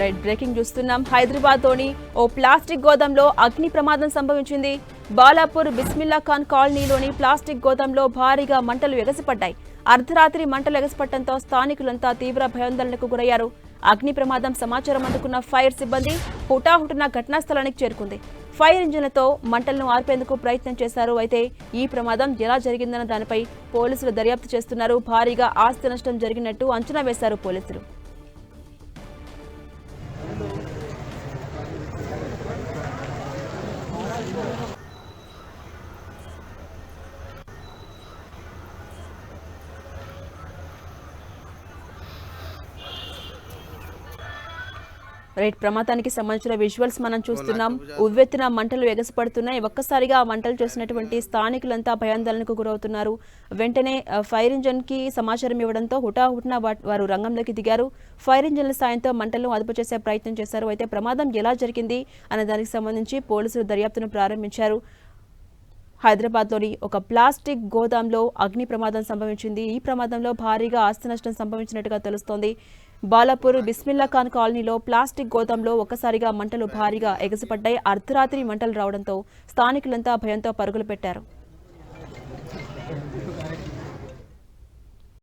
Right breaking చూస్తున్నాం. హైదరాబాద్లోని ఓ plastic గోదాంలో అగ్ని ప్రమాదం సంభవించింది. బాలాపూర్ బిస్మిల్లా ఖాన్ కాలనీలోని ప్లాస్టిక్ గోదాంలో భారీగా మంటలు ఎగసిపడ్డాయి. అర్ధరాత్రి మంటలు ఎగసిపడటంతో స్థానికులంతా తీవ్ర భయాందోళనకు గురయ్యారు. అగ్ని ప్రమాదం సమాచారం అందుకున్న ఫైర్ సిబ్బంది హుటాహుటిన ఘటనా స్థలానికి చేరుకుంది. ఫైర్ ఇంజిన్లతో మంటలను ఆర్పేందుకు ప్రయత్నం చేశారు. అయితే ఈ ప్రమాదం ఎలా జరిగిందన్న దానిపై పోలీసులు దర్యాప్తు చేస్తున్నారు. భారీగా ఆస్తి నష్టం జరిగినట్టు అంచనా వేశారు పోలీసులు. రైట్ ప్రమాదానికి సంబంధించిన విజువల్స్ మనం చూస్తున్నాం. ఉవ్వెత్తున మంటలు ఎగసిపడుతున్నాయి. ఒక్కసారిగా మంటలు చూసినటువంటి స్థానికులంతా భయాందోళనకు గురవుతున్నారు. వెంటనే ఫైర్ ఇంజిన్ కి సమాచారం ఇవ్వడంతో హుటాహుటిన వారు రంగంలోకి దిగారు. ఫైర్ ఇంజిన్ల సాయంతో మంటలను అదుపు చేసే ప్రయత్నం చేశారు. అయితే ప్రమాదం ఎలా జరిగింది అనే దానికి సంబంధించి పోలీసులు దర్యాప్తును ప్రారంభించారు. హైదరాబాద్లోని ఒక ప్లాస్టిక్ గోదాంలో అగ్ని ప్రమాదం సంభవించింది. ఈ ప్రమాదంలో భారీగా ఆస్తి నష్టం సంభవించినట్టుగా తెలుస్తోంది. బాలాపూర్ బిస్మిల్లా ఖాన్ కాలనీలో ప్లాస్టిక్ గోదాంలో ఒక్కసారిగా మంటలు భారీగా ఎగసిపడ్డాయి. అర్ధరాత్రి మంటలు రావడంతో స్థానికులంతా భయంతో పరుగులు పెట్టారు.